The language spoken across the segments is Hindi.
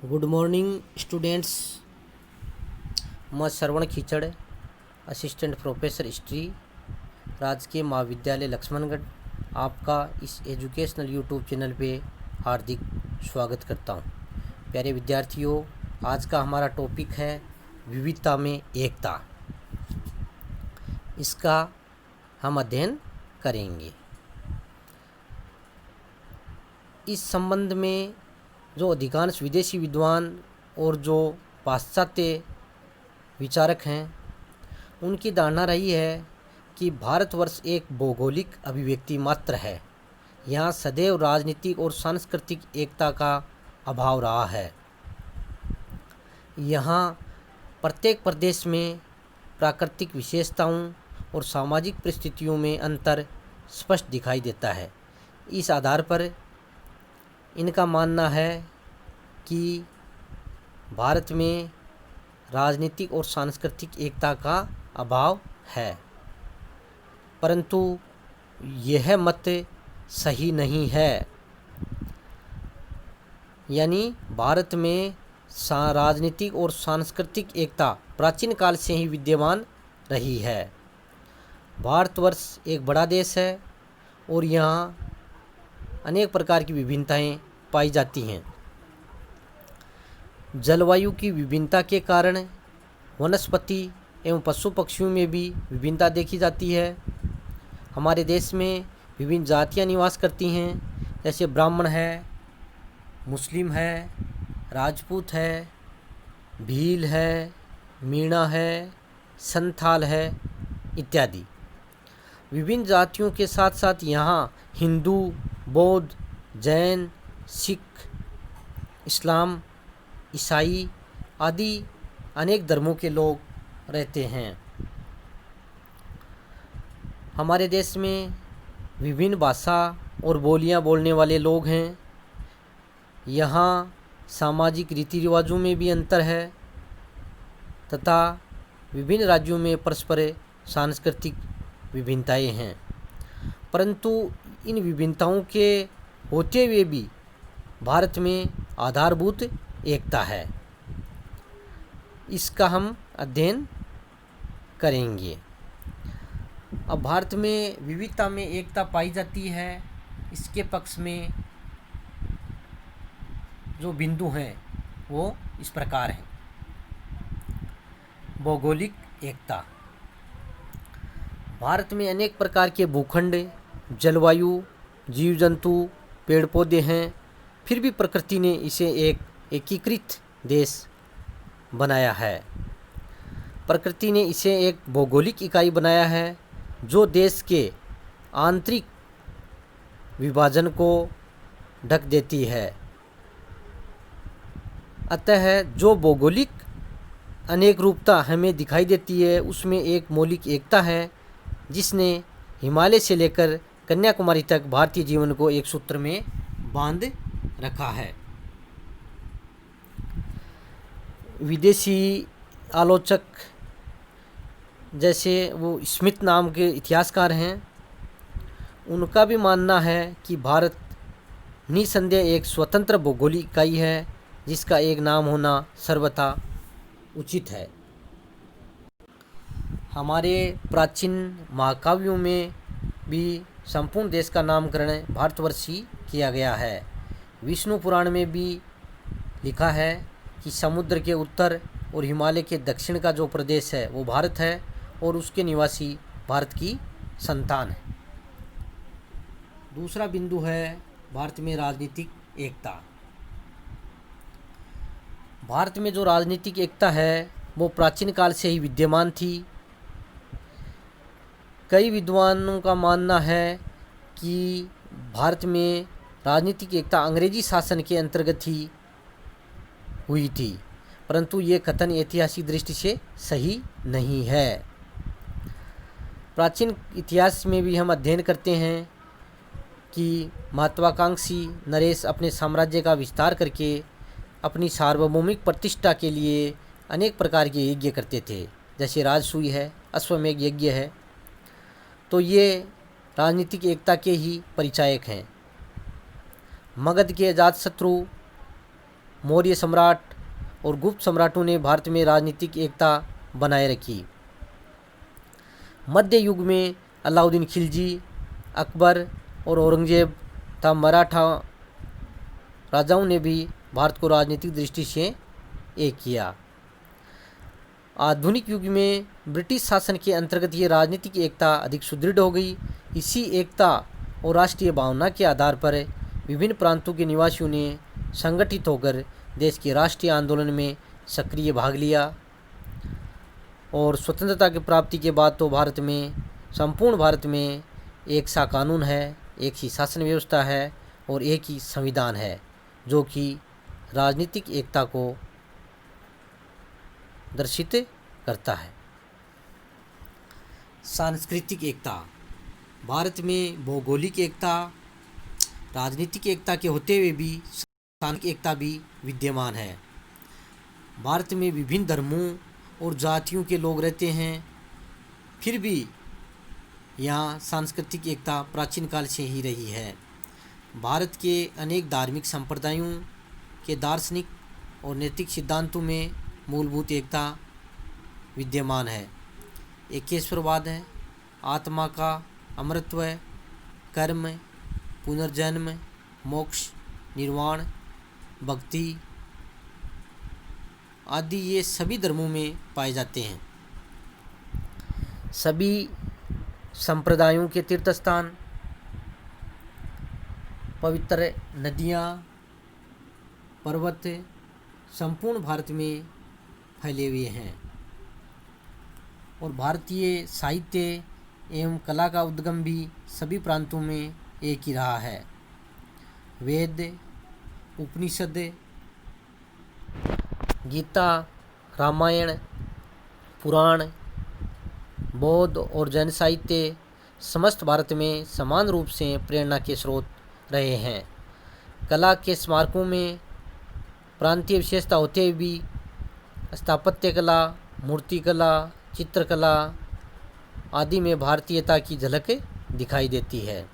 Good morning students. मैं श्रवण खीचड़, असिस्टेंट प्रोफेसर हिस्ट्री, राजकीय महाविद्यालय लक्ष्मणगढ़, आपका इस एजुकेशनल यूट्यूब चैनल पे हार्दिक स्वागत करता हूँ। प्यारे विद्यार्थियों, आज का हमारा टॉपिक है विविधता में एकता। इसका हम अध्ययन करेंगे। इस संबंध में जो अधिकांश विदेशी विद्वान और जो पाश्चात्य विचारक हैं, उनकी धारणा रही है कि भारतवर्ष एक भौगोलिक अभिव्यक्ति मात्र है। यहाँ सदैव राजनीतिक और सांस्कृतिक एकता का अभाव रहा है। यहाँ प्रत्येक प्रदेश में प्राकृतिक विशेषताओं और सामाजिक परिस्थितियों में अंतर स्पष्ट दिखाई देता है। इस आधार पर इनका मानना है कि भारत में राजनीतिक और सांस्कृतिक एकता का अभाव है, परंतु यह मत सही नहीं है। यानी भारत में राजनीतिक और सांस्कृतिक एकता प्राचीन काल से ही विद्यमान रही है। भारतवर्ष एक बड़ा देश है और यहाँ अनेक प्रकार की विभिन्नताएं पाई जाती हैं। जलवायु की विभिन्नता के कारण वनस्पति एवं पशु पक्षियों में भी विभिन्नता देखी जाती है। हमारे देश में विभिन्न जातियां निवास करती हैं, जैसे ब्राह्मण है, मुस्लिम है, राजपूत है, भील है, मीणा है, संथाल है इत्यादि। विभिन्न जातियों के साथ साथ यहाँ हिंदू, बौद्ध, जैन, सिख, इस्लाम, ईसाई आदि अनेक धर्मों के लोग रहते हैं। हमारे देश में विभिन्न भाषा और बोलियां बोलने वाले लोग हैं। यहाँ सामाजिक रीति रिवाजों में भी अंतर है तथा विभिन्न राज्यों में परस्पर सांस्कृतिक विभिन्नताएं हैं, परंतु इन विभिन्नताओं के होते हुए भी भारत में आधारभूत एकता है। इसका हम अध्ययन करेंगे। अब भारत में विविधता में एकता पाई जाती है, इसके पक्ष में जो बिंदु हैं वो इस प्रकार हैं। भौगोलिक एकता। भारत में अनेक प्रकार के भूखंड, जलवायु, जीव जंतु, पेड़ पौधे हैं, फिर भी प्रकृति ने इसे एक एकीकृत देश बनाया है। प्रकृति ने इसे एक भौगोलिक इकाई बनाया है जो देश के आंतरिक विभाजन को ढक देती है। अतः जो भौगोलिक अनेक रूपता हमें दिखाई देती है, उसमें एक मौलिक एकता है जिसने हिमालय से लेकर कन्याकुमारी तक भारतीय जीवन को एक सूत्र में बांध रखा है। विदेशी आलोचक जैसे वो स्मिथ नाम के इतिहासकार हैं, उनका भी मानना है कि भारत निसंदेह एक स्वतंत्र भौगोलिक इकाई है जिसका एक नाम होना सर्वथा उचित है। हमारे प्राचीन महाकाव्यों में भी संपूर्ण देश का नामकरण भारतवर्ष ही किया गया है। विष्णु पुराण में भी लिखा है कि समुद्र के उत्तर और हिमालय के दक्षिण का जो प्रदेश है वो भारत है और उसके निवासी भारत की संतान है। दूसरा बिंदु है भारत में राजनीतिक एकता। भारत में जो राजनीतिक एकता है वो प्राचीन काल से ही विद्यमान थी। कई विद्वानों का मानना है कि भारत में राजनीतिक एकता अंग्रेजी शासन के अंतर्गत ही हुई थी, परंतु ये कथन ऐतिहासिक दृष्टि से सही नहीं है। प्राचीन इतिहास में भी हम अध्ययन करते हैं कि महत्वाकांक्षी नरेश अपने साम्राज्य का विस्तार करके अपनी सार्वभौमिक प्रतिष्ठा के लिए अनेक प्रकार के यज्ञ करते थे, जैसे राजसूय है, अश्वमेध यज्ञ है। तो ये राजनीतिक एकता के ही परिचायक हैं। मगध के अजातशत्रु मौर्य सम्राट और गुप्त सम्राटों ने भारत में राजनीतिक एकता बनाए रखी। मध्य युग में अलाउद्दीन खिलजी, अकबर और औरंगजेब तथा मराठा राजाओं ने भी भारत को राजनीतिक दृष्टि से एक किया। आधुनिक युग में ब्रिटिश शासन के अंतर्गत ये राजनीतिक एकता अधिक सुदृढ़ हो गई। इसी एकता और राष्ट्रीय भावना के आधार पर विभिन्न प्रांतों के निवासियों ने संगठित होकर देश के राष्ट्रीय आंदोलन में सक्रिय भाग लिया। और स्वतंत्रता की प्राप्ति के बाद तो संपूर्ण भारत में एक सा कानून है, एक ही शासन व्यवस्था है और एक ही संविधान है, जो कि राजनीतिक एकता को दर्शित करता है। सांस्कृतिक एकता। भारत में भौगोलिक एकता, राजनीतिक एकता के होते हुए भी सांस्कृतिक एकता भी विद्यमान है। भारत में विभिन्न धर्मों और जातियों के लोग रहते हैं, फिर भी यहाँ सांस्कृतिक एकता प्राचीन काल से ही रही है। भारत के अनेक धार्मिक संप्रदायों के दार्शनिक और नैतिक सिद्धांतों में मूलभूत एकता विद्यमान है। एकेश्वरवाद है, आत्मा का अमरत्व, कर्म, पुनर्जन्म, मोक्ष, निर्वाण, भक्ति आदि ये सभी धर्मों में पाए जाते हैं। सभी संप्रदायों के तीर्थ स्थान, पवित्र नदियाँ, पर्वत संपूर्ण भारत में फैले हुए हैं। और भारतीय साहित्य एवं कला का उद्गम भी सभी प्रांतों में एक ही रहा है। वेद, उपनिषद, गीता, रामायण, पुराण, बौद्ध और जैन साहित्य समस्त भारत में समान रूप से प्रेरणा के स्रोत रहे हैं। कला के स्मारकों में प्रांतीय विशेषता होते हुए भी स्थापत्य कला, मूर्तिकला, चित्रकला आदि में भारतीयता की झलक दिखाई देती है।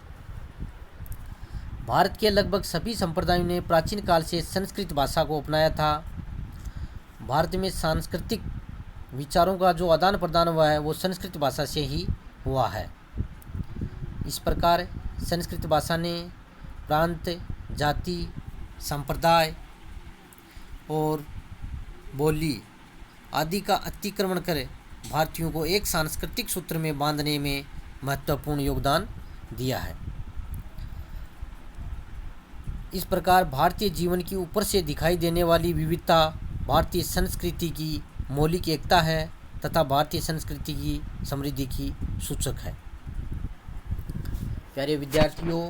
भारत के लगभग सभी संप्रदायों ने प्राचीन काल से संस्कृत भाषा को अपनाया था। भारत में सांस्कृतिक विचारों का जो आदान प्रदान हुआ है वो संस्कृत भाषा से ही हुआ है। इस प्रकार संस्कृत भाषा ने प्रांत, जाति, संप्रदाय और बोली आदि का अतिक्रमण कर भारतीयों को एक सांस्कृतिक सूत्र में बांधने में महत्वपूर्ण योगदान दिया है। इस प्रकार भारतीय जीवन की ऊपर से दिखाई देने वाली विविधता भारतीय संस्कृति की मौलिक एकता है तथा भारतीय संस्कृति की समृद्धि की सूचक है। प्यारे विद्यार्थियों,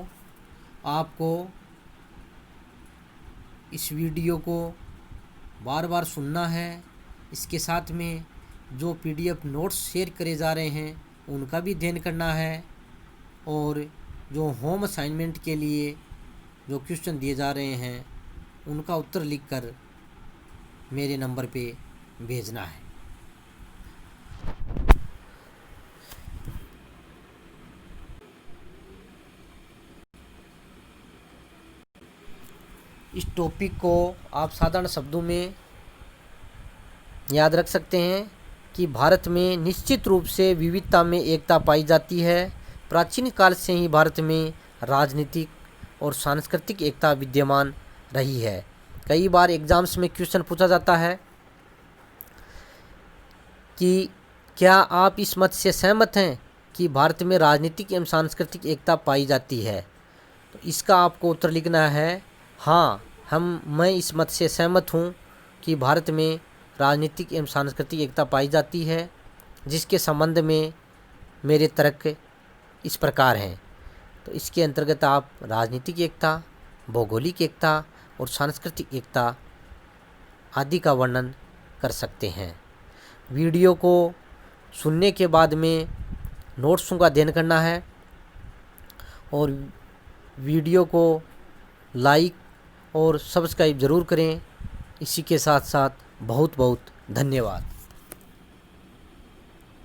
आपको इस वीडियो को बार बार सुनना है। इसके साथ में जो PDF नोट्स शेयर करे जा रहे हैं उनका भी अध्ययन करना है और जो होम असाइनमेंट के लिए जो क्वेश्चन दिए जा रहे हैं उनका उत्तर लिखकर मेरे नंबर पे भेजना है। इस टॉपिक को आप साधारण शब्दों में याद रख सकते हैं कि भारत में निश्चित रूप से विविधता में एकता पाई जाती है। प्राचीन काल से ही भारत में राजनीतिक और सांस्कृतिक एकता विद्यमान रही है। कई बार एग्ज़ाम्स में क्वेश्चन पूछा जाता है कि क्या आप इस मत से सहमत हैं कि भारत में राजनीतिक एवं सांस्कृतिक एकता पाई जाती है? तो इसका आपको उत्तर लिखना है हाँ, मैं इस मत से सहमत हूँ कि भारत में राजनीतिक एवं सांस्कृतिक एकता पाई जाती है, जिसके संबंध में मेरे तर्क इस प्रकार हैं। तो इसके अंतर्गत आप राजनीतिक एकता, भौगोलिक एकता और सांस्कृतिक एकता आदि का वर्णन कर सकते हैं। वीडियो को सुनने के बाद में नोट्सों का अध्ययन करना है और वीडियो को लाइक और सब्सक्राइब ज़रूर करें। इसी के साथ साथ बहुत बहुत धन्यवाद।